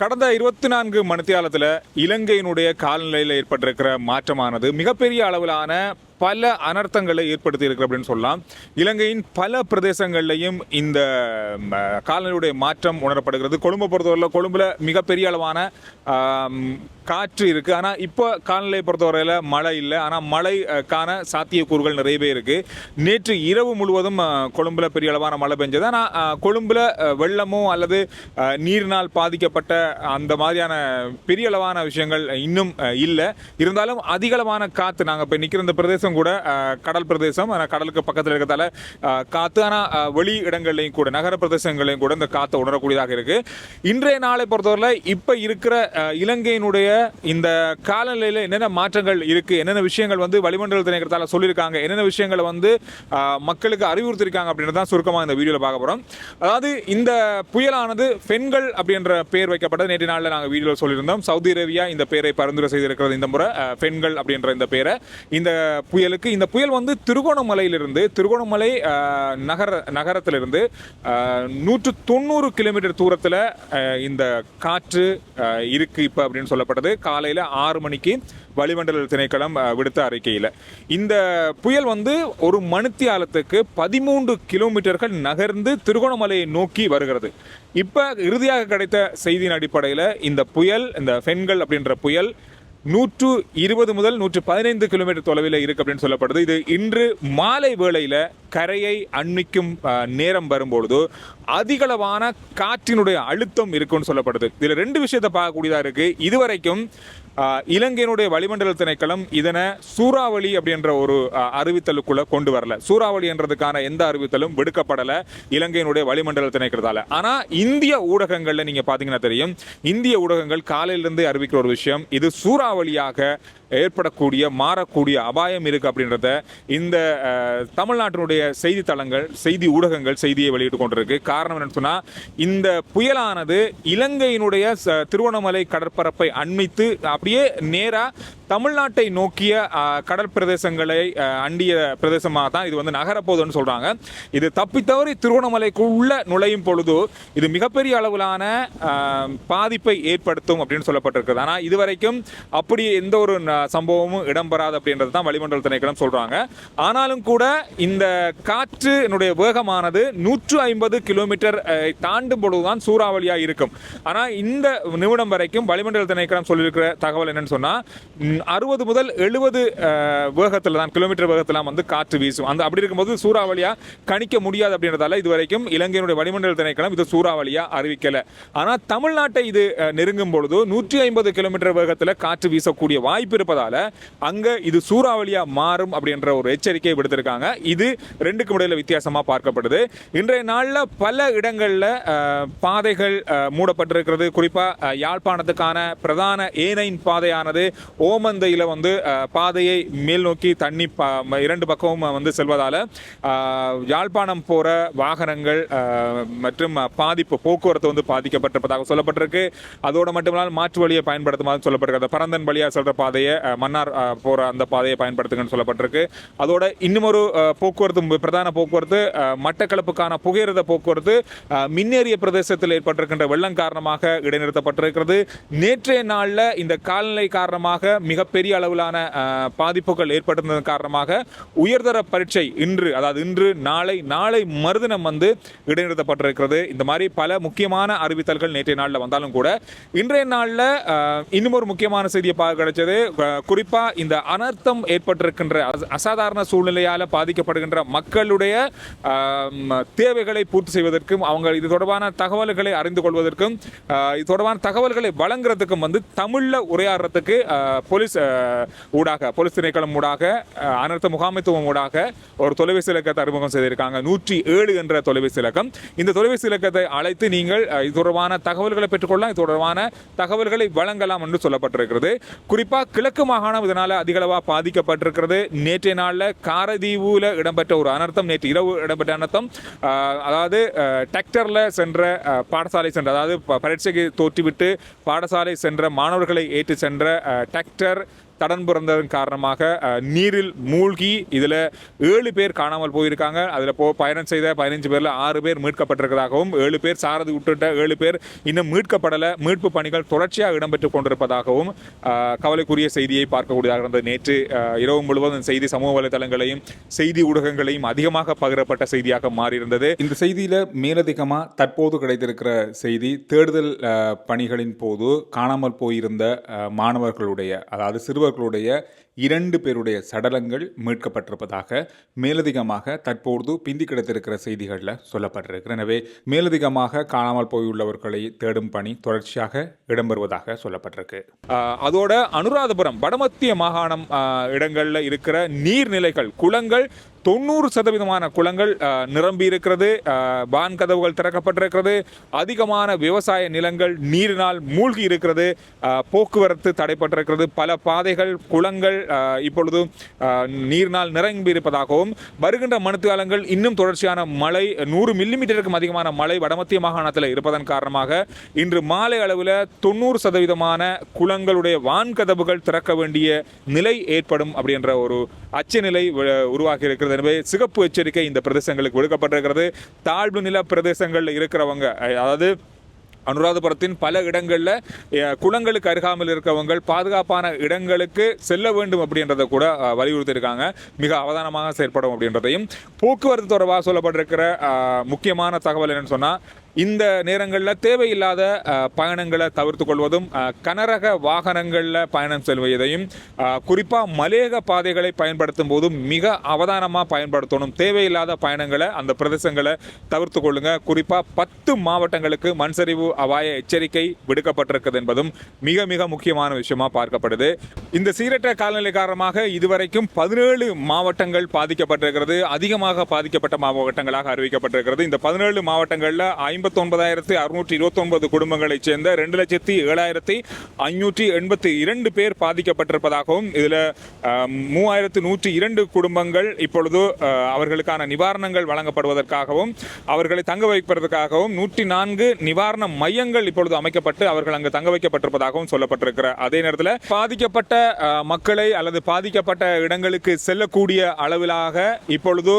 கடந்த 24 மணித்தியாலத்தில் இலங்கையினுடைய காலநிலையில் ஏற்பட்டிருக்கிற மாற்றமானது மிகப்பெரிய அளவிலான பல அனர்த்தங்களை ஏற்படுத்தி இருக்கு அப்படின்னு சொல்லலாம். இலங்கையின் பல பிரதேசங்கள்லையும் இந்த காலநிலையுடைய மாற்றம் உணரப்படுகிறது. கொழும்பை பொறுத்தவரையில் கொழும்புல மிகப்பெரிய அளவான காற்று இருக்குது. ஆனால் இப்போ காலநிலையை பொறுத்தவரையில் மழை இல்லை. ஆனால் மழைக்கான சாத்தியக்கூறுகள் நிறையவே இருக்குது. நேற்று இரவு முழுவதும் கொழும்புல பெரிய அளவான மழை பெஞ்சது. ஆனால் கொழும்புல வெள்ளமோ அல்லது நீரினால் பாதிக்கப்பட்ட அந்த மாதிரியான பெரிய அளவான விஷயங்கள் இன்னும் இல்லை. இருந்தாலும் அதிகளவான காற்று, நாங்கள் இப்போ நிற்கிற இந்த பிரதேசம் கூட கடல் பிரதேசம், கடலுக்கு பக்கத்தில் இருக்கிறதால காற்று, ஆனால் வெளி இடங்கள்லையும் கூட நகர பிரதேசங்களையும் கூட இந்த காற்றை உணரக்கூடியதாக இருக்கு. இன்றைய நாளை பொறுத்தவரை இப்போ இருக்கிற இலங்கையினுடைய இந்த காலநிலையில் என்னென்ன மாற்றங்கள் இருக்கு, என்னென்ன விஷயங்கள் வளிமண்டல திணைக்களத்தால சொல்லியிருக்காங்க, என்னென்ன விஷயங்களை மக்களுக்கு அறிவுறுத்திருக்காங்க அப்படின்றது தான் சுருக்கமாக இந்த வீடியோவில் பார்க்க போகிறோம். அதாவது இந்த புயலானது பெண்கள் அப்படின்ற பெயர் வைக்கப்பட்டது. நேற்று நாளில் நாங்கள் வீடியோவில் சொல்லியிருந்தோம். சவுதி அரேபியா இந்த பெயரை பரிந்துரை செய்திருக்கிறது. இந்த முறை பெண்கள் அப்படின்ற இந்த பெயரை இந்த புயலுக்கு. இந்த புயல் திருகோணமலையிலிருந்து, திருகோணமலை நகரத்திலிருந்து 190 கிலோமீட்டர் தூரத்தில் இந்த காற்று இருக்கு இப்போ அப்படின்னு சொல்லப்பட்டது. காலையில் 6 மணிக்கு வளிமண்டல திணைக்களம் விடுத்த அறிக்கையில் இந்த புயல் ஒரு மணித்தியாலத்துக்கு 13 கிலோமீட்டர்கள் நகர்ந்து திருகோணமலையை நோக்கி வருகிறது. இப்போ இறுதியாக கிடைத்த செய்தியின் அடிப்படையில் இந்த புயல், இந்த பெண்கள் அப்படின்ற புயல் 120 முதல் 115 கிலோமீட்டர் தொலைவில் இருக்கு அப்படின்னு சொல்லப்படுது. இது இன்று மாலை வேளையில கரையை அண்மிக்கும் நேரம் வரும்பொழுது அதிகளவான காற்றினுடைய அழுத்தம் இருக்குன்னு சொல்லப்படுது. இதுல 2 விஷயத்தை பார்க்கக்கூடியதா இருக்கு. இதுவரைக்கும் இலங்கையினுடைய வளிமண்டல திணைக்களம் இதனை சூறாவளி அப்படின்ற ஒரு அறிவித்தலுக்குள்ள கொண்டு வரல. சூறாவளி என்றதுக்கான எந்த அறிவித்தலும் விடுக்கப்படலை இலங்கையினுடைய வளிமண்டல திணைக்களத்தால. ஆனா இந்திய ஊடகங்கள்ல நீங்க பாத்தீங்கன்னா தெரியும், இந்திய ஊடகங்கள் காலையிலிருந்து அறிவிக்கிற ஒரு விஷயம், இது சூறாவளியாக ஏற்படக்கூடிய மாறக்கூடிய அபாயம் இருக்கு அப்படின்றத இந்த தமிழ்நாட்டினுடைய செய்தித்தளங்கள், செய்தி ஊடகங்கள் செய்தியை வெளியிட்டு கொண்டிருக்கு. காரணம் என்னன்னு சொன்னா, இந்த புயலானது இலங்கையினுடைய திருவண்ணாமலை கடற்பரப்பை அண்மித்து அப்படியே நேரா தமிழ்நாட்டை நோக்கிய கடல் பிரதேசங்களை அண்டிய பிரதேசமாக தான் இது நகரப்போகுதுன்னு சொல்றாங்க. இது தப்பித்தவறி திருவண்ணாமலைக்குள்ள நுழையும் பொழுது இது மிகப்பெரிய அளவிலான பாதிப்பை ஏற்படுத்தும் அப்படின்னு சொல்லப்பட்டிருக்கிறது. ஆனால் இதுவரைக்கும் அப்படி எந்த ஒரு சம்பவமும் இடம்பெறாது அப்படின்றது தான் வளிமண்டல திணைக்களம் சொல்றாங்க. ஆனாலும் கூட இந்த காற்றினுடைய வேகமானது 150 கிலோமீட்டர் தாண்டும் பொழுதுதான் சூறாவளியா இருக்கும். ஆனா இந்த நிமிடம் வரைக்கும் வளிமண்டல திணைக்களம் சொல்லியிருக்கிற தகவல் என்னன்னு சொன்னா, 60 முதல் 70 வேகத்தில் தான், கிலோமீட்டர் வேகத்தில் காற்று வீசும். அந்த அப்படி இருக்கும்போது சூறாவளியா கணிக்க முடியாது அப்படின்றதால இதுவரைக்கும் இலங்கையினுடைய வளிமண்டல திணைக்களம் இது சூறாவளியா அறிவிக்கல. ஆனா தமிழ்நாட்டை இது நெருங்கும் பொழுது 150 கிலோமீட்டர் வேகத்தில் காற்று வீசக்கூடிய வாய்ப்பு இருப்பதால அங்க இது சூறாவளியா மாறும் அப்படின்ற ஒரு எச்சரிக்கையை விடுத்திருக்காங்க. இது 2க்கும் இடையில வித்தியாசமா பார்க்கப்படுது. இன்றைய நாள்ல பல இடங்கள்ல பாதைகள் மூடப்பட்டிருக்கிறது. குறிப்பா யாழ்ப்பாணத்துக்கான பிரதான A9 பாதையானது ஓமந்தையில பாதையை மேல் நோக்கி தண்ணி 2 பக்கமும் செல்வதால யாழ்ப்பாணம் போற வாகனங்கள் மற்றும் போக்குவரத்து பாதிக்கப்பட்டிருப்பதாக சொல்லப்பட்டிருக்கு. அதோட மட்டுமில்லாமல் மாற்று வழியை பயன்படுத்துமாறு சொல்லப்பட்டிருக்கு. பரந்தன் வழியா செல்ற பாதையை, மன்னார் போற அந்த பாதையை பயன்படுத்துங்கன்னு சொல்லப்பட்டிருக்கு. அதோட இன்னும் ஒரு போக்குவரத்து, பிரதான போக்குவரத்து மட்டக்களப்புக்கான புகையிரத போக்குவரத்து மின்னேறிய பிரதேசத்தில் ஏற்பட்டிருக்கின்ற வெள்ளம் காரணமாக இடைநிறுத்தப்பட்டிருக்கிறது. நேற்றைய நாளில் இந்த காலநிலை காரணமாக மிகப்பெரிய அளவிலான பாதிப்புகள் ஏற்பட்டதன் காரணமாக உயர்தர பரீட்சை இன்று நாளை மறுதினம் இடைநிறுத்தப்பட்டிருக்கிறது. இந்த மாதிரி பல முக்கியமான அறிவித்தல்கள் நேற்றைய நாளில் வந்தாலும் கூட இன்றைய நாளில் இன்னும் ஒரு முக்கியமான செய்தியை கிடைச்சது. குறிப்பா இந்த அனர்த்தம் ஏற்பட்டிருக்கின்ற அசாதாரண சூழ்நிலையால் பாதிக்கப்படுகின்ற மக்களுடைய தேவைகளை பூர்த்தி செய்வதற்கும், அவங்க இது தொடர்பான தகவல்களை அறிந்து கொள்வதற்கும், இது தொடர்பான தகவல்களை வழங்குறதுக்கும் தமிழ்ல உரையாடுறதுக்கு போலீஸ் திணைக்களம் ஊடாக, அனர்த்த முகாமைத்துவம் ஊடாக ஒரு தொலைபேசி இலக்கத்தை அறிமுகம் செய்திருக்காங்க. 107 என்ற தொலைபேசி இலக்கம். இந்த தொலைபேசி இலக்கத்தை அழைத்து நீங்கள் இது தொடர்பான தகவல்களை பெற்றுக்கொள்ளலாம், இது தொடர்பான தகவல்களை வழங்கலாம் என்று சொல்லப்பட்டிருக்கிறது. குறிப்பாக கிழக்கு மாகாணம் இதனால அதிகளவா பாதிக்கப்பட்டிருக்கிறது. நேற்றைய நாளில் காரதீவுல இடம்பெற்ற ஒரு அனர்த்தம், நேற்று இரவு இடம்பெற்ற அனர்த்தம், அதாவது டிராக்டர்ல சென்ற பாடசாலை சென்ற, அதாவது பரீட்சைக்கு தோற்றிவிட்டு பாடசாலை சென்ற மாணவர்களை ஏற்றி சென்ற டிராக்டர் தடம் புரண்டதன் காரணமாக நீரில் மூழ்கி இதில் 7 பேர் காணாமல் போயிருக்காங்க. அதில் பயணம் செய்த 15 பேரில் 6 பேர் மீட்கப்பட்டிருக்கிறதாகவும் 7 பேர் சாரதி விட்டுட்ட 7 பேர் இன்னும் மீட்கப்படலை. மீட்பு பணிகள் தொடர்ச்சியாக இடம்பெற்றுக் கொண்டிருப்பதாகவும் கவலைக்குரிய செய்தியை பார்க்கக்கூடியதாக இருந்தது. நேற்று இரவு முழுவதும் செய்தி சமூக வலைதளங்களையும் செய்தி ஊடகங்களையும் அதிகமாக பகிரப்பட்ட செய்தியாக மாறியிருந்தது. இந்த செய்தியில் மேலதிகமாக தற்போது கிடைத்திருக்கிற செய்தி தேடுதல் பணிகளின் போது காணாமல் போயிருந்த மாணவர்களுடைய, அதாவது சிறுவர்களுடைய 2 பேருடைய சடலங்கள் மீட்கப்பட்டிருப்பதாக மேலதிகமாக தற்போது பிந்தி கிடைத்திருக்கிற செய்திகளில் சொல்லப்பட்டிருக்கிறது. எனவே மேலதிகமாக காணாமல் போயுள்ளவர்களை தேடும் பணி தொடர்ச்சியாக இடம்பெறுவதாக சொல்லப்பட்டிருக்கு. அதோட அனுராதபுரம் வடமத்திய மாகாணம் இடங்களில் இருக்கிற நீர்நிலைகள், குளங்கள் 90% குளங்கள் நிரம்பி இருக்கிறது. வான் கதவுகள் திறக்கப்பட்டிருக்கிறது. அதிகமான விவசாய நிலங்கள் நீரினால் மூழ்கி இருக்கிறது. போக்குவரத்து தடைப்பட்டிருக்கிறது. பல பாதைகள், குளங்கள் இப்பொழுது நீரினால் நிரம்பி இருப்பதாகவும் வருகின்ற மணித்தியாலங்கள் இன்னும் தொடர்ச்சியான மழை 100 மில்லிமீட்டருக்கும் அதிகமான மழை வடமத்திய மாகாணத்தில் இருப்பதன் காரணமாக இன்று மாலை அளவில் 90% குளங்களுடைய வான் கதவுகள் திறக்க வேண்டிய நிலை ஏற்படும் அப்படின்ற ஒரு அச்சநிலை உருவாகி இருக்கிறது. எனவே சிகப்பு எச்சரிக்கை இந்த பிரதேசங்களுக்கு விடுக்கப்பட்டிருக்கிறது. தாழ்வு நில பிரதேசங்களில் இருக்கிறவங்க, அதாவது அனுராதபுரத்தின் பல இடங்களில் குளங்களுக்கு அருகாமல் இருக்கவங்க பாதுகாப்பான இடங்களுக்கு செல்ல வேண்டும் அப்படின்றத கூட வலியுறுத்தியிருக்காங்க. மிக அவதானமாக செயற்படும் அப்படின்றதையும், போக்குவரத்து தொடர்பாக சொல்லப்பட்டிருக்கிற முக்கியமான தகவல் என்னன்னு சொன்னால், இந்த நேரங்களில் தேவையில்லாத பயணங்களை தவிர்த்து கொள்வதும், கனரக வாகனங்களில் பயணம் செல்வதையும், குறிப்பாக மலையக பாதைகளை பயன்படுத்தும் போதும் மிக அவதானமாக பயன்படுத்தணும். தேவையில்லாத பயணங்களை அந்த பிரதேசங்களை தவிர்த்து கொள்ளுங்க. குறிப்பாக 10 மாவட்டங்களுக்கு மண்சரிவு அபாய எச்சரிக்கை விடுக்கப்பட்டிருக்கிறது என்பதும் மிக மிக முக்கியமான விஷயமா பார்க்கப்படுது. இந்த சீரற்ற காலநிலை காரணமாக இதுவரைக்கும் 17 மாவட்டங்கள் பாதிக்கப்பட்டிருக்கிறது. அதிகமாக பாதிக்கப்பட்ட மாவட்டங்களாக அறிவிக்கப்பட்டிருக்கிறது. இந்த 17 மாவட்டங்களில் 59,629 குடும்பங்களைச் சேர்ந்த 2,07,582 பேர் பாதிக்கப்பட்டிருப்பதாகவும், இதில் 3,102 குடும்பங்கள் இப்பொழுது அவர்களுக்கான நிவாரணங்கள் வழங்கப்படுவதற்காகவும் அவர்களை தங்க வைப்பதற்காகவும் 104 நிவாரண மையங்கள் இப்பொழுது அமைக்கப்பட்டு அவர்கள் அங்கு தங்க வைக்கப்பட்டிருப்பதாகவும் சொல்லப்பட்டிருக்கிற அதே நேரத்தில் பாதிக்கப்பட்ட மக்களை அல்லது பாதிக்கப்பட்ட இடங்களுக்கு செல்லக்கூடிய அளவிலாக இப்பொழுது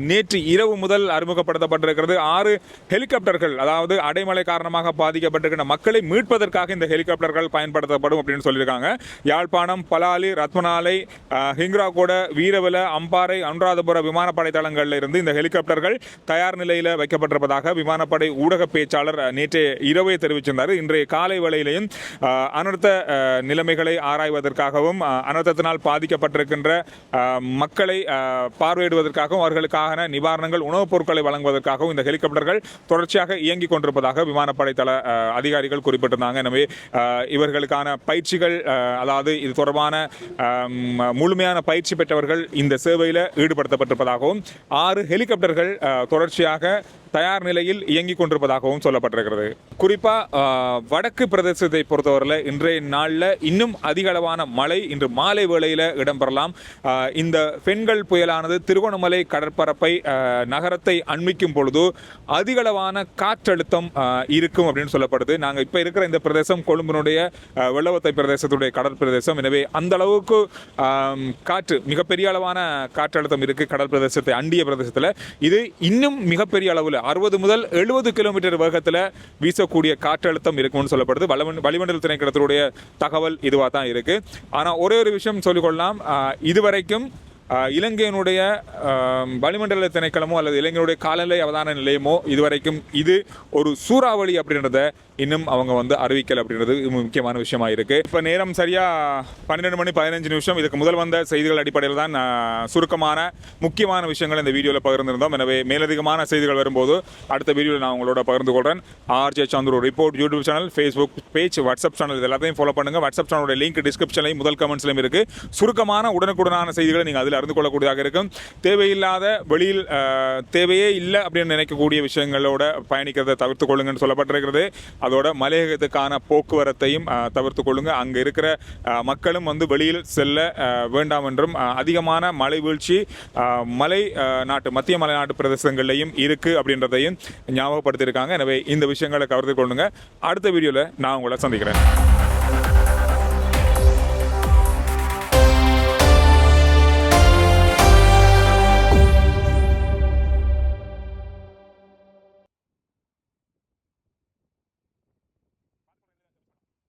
நேற்று இரவு முதல் அறிமுகப்படுத்தப்பட்டிருக்கிறது 6 ஹெலிகாப்டர்கள், அதாவது அடைமழை காரணமாக பாதிக்கப்பட்டிருக்கிற மக்களை மீட்பதற்காக இந்த ஹெலிகாப்டர்கள் பயன்படுத்தப்படும் அப்படின்னு சொல்லியிருக்காங்க. யாழ்ப்பாணம், பலாலி, ரத்மனாலை, ஹிங்ராகோட, வீரவல, அம்பாறை, அனுராதபுர விமானப்படை தளங்களில் இருந்து இந்த ஹெலிகாப்டர்கள் தயார் நிலையில் வைக்கப்பட்டிருப்பதாக விமானப்படை ஊடக பேச்சாளர் நேற்று இரவே தெரிவிச்சிருந்தார். இன்றைய காலை வேளையிலையும் அனர்த்த நிலைமைகளை ஆராய்வதற்காகவும் அனர்த்தத்தினால் பாதிக்கப்பட்டிருக்கின்ற மக்களை பார்வையிடுவதற்காகவும் அவர்களுக்கான நிவாரணங்கள், உணவுப் பொருட்களை வழங்குவதற்காகவும் இந்த ஹெலிகாப்டர்கள் தொடர்ச்சியாக இயங்கிக் கொண்டிருப்பதாக விமானப்படை தள அதிகாரிகள் குறிப்பிட்டிருந்தாங்க. எனவே இவர்களுக்கான பயிற்சிகள், அதாவது இது தொடர்பான முழுமையான பயிற்சி பெற்றவர்கள் இந்த சேவையில் ஈடுபடுத்தப்பட்டிருப்பதாகவும் 6 ஹெலிகாப்டர்கள் தொடர்ச்சியாக தயார் நிலையில் இயங்கிக் கொண்டிருப்பதாகவும் சொல்லப்பட்டிருக்கிறது. குறிப்பாக வடக்கு பிரதேசத்தை பொறுத்தவரையில் இன்றைய நாளில் இன்னும் அதிக அளவான மழை இன்று மாலை வேளையில் இடம்பெறலாம். இந்த பெண்கள் புயலானது திருகோணமலை கடற்பரப்பை நகரத்தை அண்மிக்கும் பொழுது அதிகளவான காற்றழுத்தம் இருக்கும் அப்படின்னு சொல்லப்படுது. நாங்கள் இப்போ இருக்கிற இந்த பிரதேசம் கொழும்பினுடைய வெள்ளவத்தை பிரதேசத்துடைய கடல் பிரதேசம். எனவே அந்த அளவுக்கு காற்று, மிகப்பெரிய அளவான காற்றழுத்தம் இருக்குது கடல் பிரதேசத்தை அண்டிய பிரதேசத்தில். இது இன்னும் மிகப்பெரிய அளவில் 60 முதல் 70 கிலோமீட்டர் வேகத்தில் வீசக்கூடிய காற்றழுத்தம் இருக்கும்னு சொல்லப்படுது. வளிமண்டல திணைக்களத்தினுடைய தகவல் இதுவாக தான் இருக்கு. ஆனால் ஒரே ஒரு விஷயம் சொல்லிக்கொள்ளலாம், இதுவரைக்கும் இலங்கையினுடைய வளிமண்டல திணைக்களமோ அல்லது இலங்கையுடைய காலநிலை அவதான நிலையமோ இதுவரைக்கும் இது ஒரு சூறாவளி அப்படின்றத இன்னும் அவங்க அறிவிக்கல அப்படின்றது முக்கியமான விஷயமா இருக்கு. இப்போ நேரம் சரியா 12 மணி 15 நிமிஷம். இதுக்கு முதல் வந்த செய்திகள் அடிப்படையில் தான் சுருக்கமான முக்கியமான விஷயங்கள் இந்த வீடியோவில் பகிர்ந்திருந்தோம். எனவே மேலதிகமான செய்திகள் வரும்போது அடுத்த வீடியோவில் நான் உங்களோட பகிர்ந்து கொள்கிறேன். RJ Chandru report YouTube channel, Facebook page, WhatsApp channel இது எல்லாத்தையும் ஃபாலோ பண்ணுங்க. வாட்ஸ்அப் சேனலோட லிங்க் டிஸ்கிரிப்ஷன்லையும் முதல் கமெண்ட்ஸ்லையும் இருக்கு. சுருக்கமான உடனுக்குடனான செய்திகளை நீங்கள் அதில் அறிந்து கொள்ளக்கூடியதாக இருக்கும். தேவையில்லாத வெளியில் தேவையே இல்லை அப்படின்னு நினைக்கக்கூடிய விஷயங்களோட பயணிக்கிறதை தவிர்த்து கொள்ளுங்கன்னு சொல்லப்பட்டிருக்கிறது. அதோட மலையகத்துக்கான போக்குவரத்தையும் தவிர்த்து கொள்ளுங்க. அங்கே இருக்கிற மக்களும் வெளியில் செல்ல வேண்டாம் என்றும், அதிகமான மழை வீழ்ச்சி மலை நாட்டு மத்திய மலை நாட்டு பிரதேசங்கள்லையும் இருக்கு அப்படின்றதையும் ஞாபகப்படுத்தியிருக்காங்க. எனவே இந்த விஷயங்களை கவர்ந்து கொள்ளுங்க. அடுத்த வீடியோவில் நான் உங்களை சந்திக்கிறேன்.